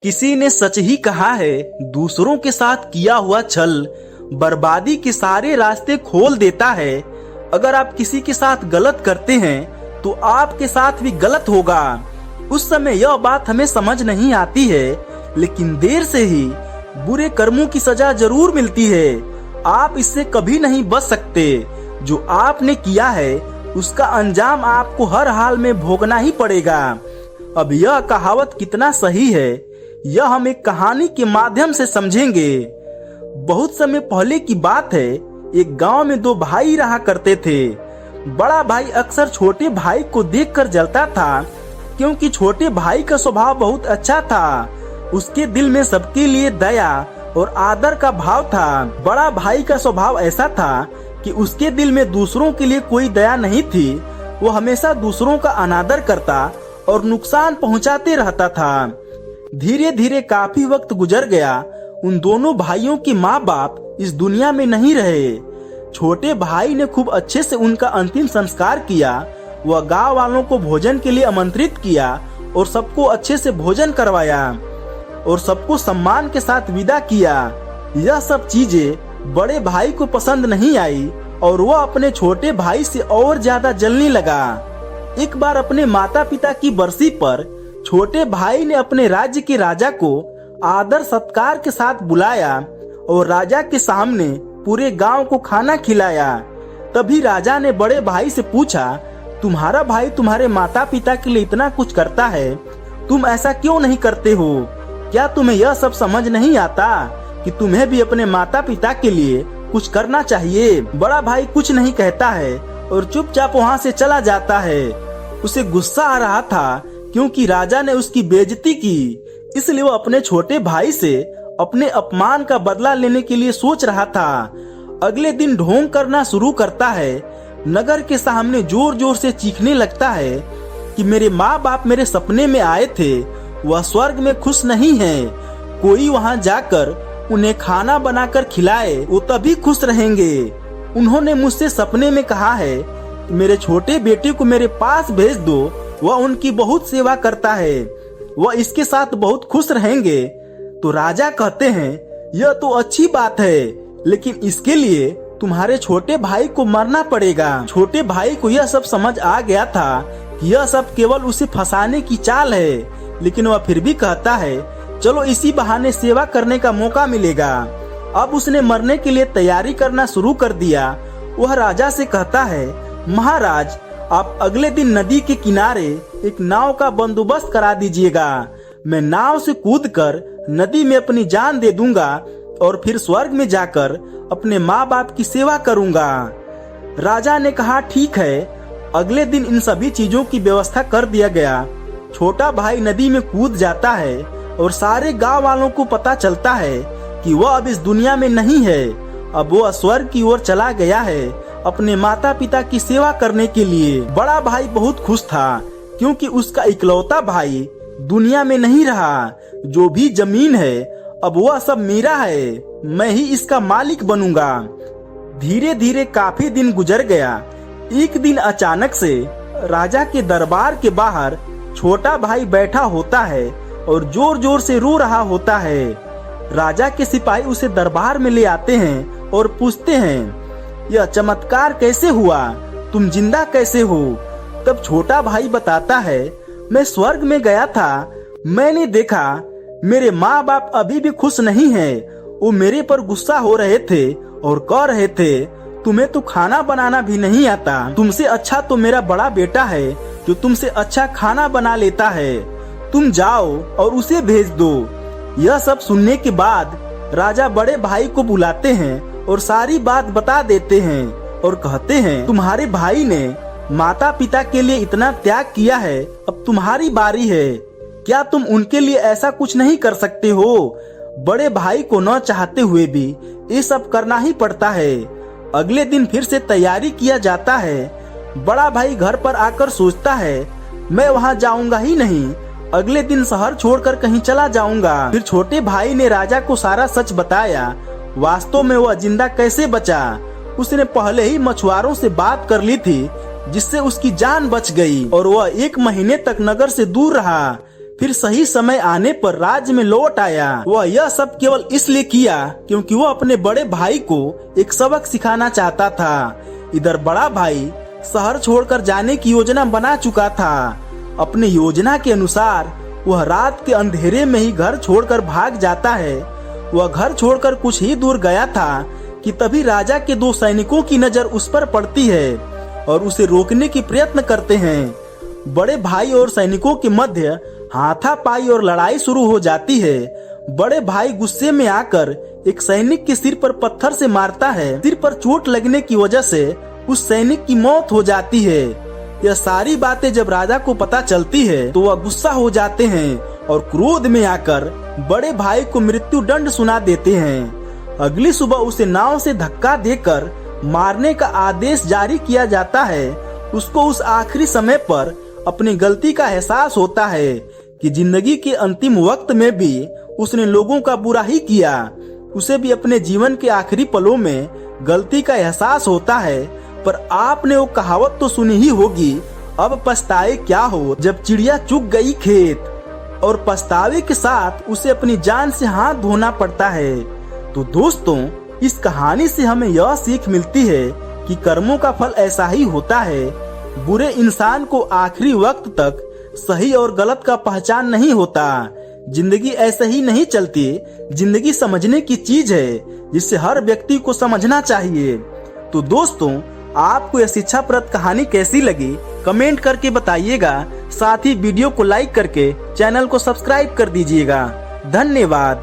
किसी ने सच ही कहा है, दूसरों के साथ किया हुआ छल बर्बादी के सारे रास्ते खोल देता है। अगर आप किसी के साथ गलत करते हैं तो आपके साथ भी गलत होगा। उस समय यह बात हमें समझ नहीं आती है, लेकिन देर से ही बुरे कर्मों की सजा जरूर मिलती है। आप इससे कभी नहीं बच सकते। जो आपने किया है उसका अंजाम आपको हर हाल में भोगना ही पड़ेगा। अब यह कहावत कितना सही है, यह हम एक कहानी के माध्यम से समझेंगे। बहुत समय पहले की बात है, एक गांव में दो भाई रहा करते थे। बड़ा भाई अक्सर छोटे भाई को देखकर जलता था, क्योंकि छोटे भाई का स्वभाव बहुत अच्छा था। उसके दिल में सबके लिए दया और आदर का भाव था। बड़ा भाई का स्वभाव ऐसा था कि उसके दिल में दूसरों के लिए कोई दया नहीं थी। वो हमेशा दूसरों का अनादर करता और नुकसान पहुंचाते रहता था। धीरे धीरे काफी वक्त गुजर गया। उन दोनों भाइयों के माँ बाप इस दुनिया में नहीं रहे। छोटे भाई ने खूब अच्छे से उनका अंतिम संस्कार किया। वह गांव वालों को भोजन के लिए आमंत्रित किया और सबको अच्छे से भोजन करवाया और सबको सम्मान के साथ विदा किया। यह सब चीजें बड़े भाई को पसंद नहीं आई और वह अपने छोटे भाई से और ज्यादा जलने लगा। एक बार अपने माता पिता की बरसी पर छोटे भाई ने अपने राज्य के राजा को आदर सत्कार के साथ बुलाया और राजा के सामने पूरे गांव को खाना खिलाया। तभी राजा ने बड़े भाई से पूछा, तुम्हारा भाई तुम्हारे माता पिता के लिए इतना कुछ करता है, तुम ऐसा क्यों नहीं करते हो? क्या तुम्हें यह सब समझ नहीं आता कि तुम्हें भी अपने माता पिता के लिए कुछ करना चाहिए? बड़ा भाई कुछ नहीं कहता है और चुपचाप वहाँ से चला जाता है। उसे गुस्सा आ रहा था क्योंकि राजा ने उसकी बेइज्जती की, इसलिए वो अपने छोटे भाई से अपने अपमान का बदला लेने के लिए सोच रहा था। अगले दिन ढोंग करना शुरू करता है। नगर के सामने जोर जोर से चीखने लगता है कि मेरे माँ बाप मेरे सपने में आए थे, वह स्वर्ग में खुश नहीं है। कोई वहाँ जाकर उन्हें खाना बनाकर खिलाए, वो तभी खुश रहेंगे। उन्होंने मुझसे सपने में कहा है कि मेरे छोटे बेटे को मेरे पास भेज दो, वह उनकी बहुत सेवा करता है, वह इसके साथ बहुत खुश रहेंगे। तो राजा कहते हैं, यह तो अच्छी बात है, लेकिन इसके लिए तुम्हारे छोटे भाई को मरना पड़ेगा। छोटे भाई को यह सब समझ आ गया था कि यह सब केवल उसे फंसाने की चाल है, लेकिन वह फिर भी कहता है, चलो इसी बहाने सेवा करने का मौका मिलेगा। अब उसने मरने के लिए तैयारी करना शुरू कर दिया। वह राजा से कहता है, महाराज, आप अगले दिन नदी के किनारे एक नाव का बंदोबस्त करा दीजिएगा। मैं नाव से कूदकर नदी में अपनी जान दे दूंगा और फिर स्वर्ग में जाकर अपने माँ बाप की सेवा करूंगा। राजा ने कहा, ठीक है। अगले दिन इन सभी चीजों की व्यवस्था कर दिया गया। छोटा भाई नदी में कूद जाता है और सारे गांव वालों को पता चलता है कि वह अब इस दुनिया में नहीं है। अब वह स्वर्ग की ओर चला गया है अपने माता पिता की सेवा करने के लिए। बड़ा भाई बहुत खुश था, क्योंकि उसका इकलौता भाई दुनिया में नहीं रहा। जो भी जमीन है अब वह सब मेरा है, मैं ही इसका मालिक बनूंगा। धीरे धीरे काफी दिन गुजर गया। एक दिन अचानक से राजा के दरबार के बाहर छोटा भाई बैठा होता है और जोर जोर से रो रहा होता है। राजा के सिपाही उसे दरबार में ले आते हैं और पूछते हैं, यह चमत्कार कैसे हुआ? तुम जिंदा कैसे हो? तब छोटा भाई बताता है, मैं स्वर्ग में गया था, मैंने देखा मेरे माँ बाप अभी भी खुश नहीं हैं। वो मेरे पर गुस्सा हो रहे थे और कह रहे थे, तुम्हें तो खाना बनाना भी नहीं आता। तुमसे अच्छा तो मेरा बड़ा बेटा है, जो तुमसे अच्छा खाना बना लेता है। तुम जाओ और उसे भेज दो। यह सब सुनने के बाद राजा बड़े भाई को बुलाते हैं और सारी बात बता देते हैं और कहते हैं, तुम्हारे भाई ने माता पिता के लिए इतना त्याग किया है, अब तुम्हारी बारी है। क्या तुम उनके लिए ऐसा कुछ नहीं कर सकते हो? बड़े भाई को न चाहते हुए भी ये सब करना ही पड़ता है। अगले दिन फिर से तैयारी किया जाता है। बड़ा भाई घर पर आकर सोचता है, मैं वहाँ जाऊंगा ही नहीं, अगले दिन शहर छोड़कर कहीं चला जाऊंगा। फिर छोटे भाई ने राजा को सारा सच बताया। वास्तव में वह जिंदा कैसे बचा? उसने पहले ही मछुआरों से बात कर ली थी, जिससे उसकी जान बच गई और वह 1 महीने तक नगर से दूर रहा। फिर सही समय आने पर राज्य में लौट आया। वह यह सब केवल इसलिए किया क्योंकि वह अपने बड़े भाई को एक सबक सिखाना चाहता था। इधर बड़ा भाई शहर छोड़कर जाने की योजना बना चुका था। अपने योजना के अनुसार वह रात के अंधेरे में ही घर छोड़कर भाग जाता है। वह घर छोड़कर कुछ ही दूर गया था कि तभी राजा के 2 सैनिकों की नजर उस पर पड़ती है और उसे रोकने की प्रयत्न करते हैं। बड़े भाई और सैनिकों के मध्य हाथापाई और लड़ाई शुरू हो जाती है। बड़े भाई गुस्से में आकर एक सैनिक के सिर पर पत्थर से मारता है। सिर पर चोट लगने की वजह से उस सैनिक की मौत हो जाती है। यह सारी बातें जब राजा को पता चलती है तो वह गुस्सा हो जाते हैं और क्रोध में आकर बड़े भाई को मृत्यु दंड सुना देते हैं। अगली सुबह उसे नाव से धक्का देकर मारने का आदेश जारी किया जाता है। उसको उस आखिरी समय पर अपनी गलती का एहसास होता है कि जिंदगी के अंतिम वक्त में भी उसने लोगों का बुरा ही किया। उसे भी अपने जीवन के आखिरी पलों में गलती का एहसास होता है। पर आपने वो कहावत तो सुनी ही होगी, अब पछताए क्या हो जब चिड़िया चुग गई खेत। और पछतावे के साथ उसे अपनी जान से हाथ धोना पड़ता है। तो दोस्तों, इस कहानी से हमें यह सीख मिलती है कि कर्मों का फल ऐसा ही होता है। बुरे इंसान को आखिरी वक्त तक सही और गलत का पहचान नहीं होता। जिंदगी ऐसे ही नहीं चलती। जिंदगी समझने की चीज है जिसे हर व्यक्ति को समझना चाहिए। तो दोस्तों, आपको यह शिक्षाप्रद कहानी कैसी लगी कमेंट करके बताइएगा। साथ ही वीडियो को लाइक करके चैनल को सब्सक्राइब कर दीजिएगा। धन्यवाद।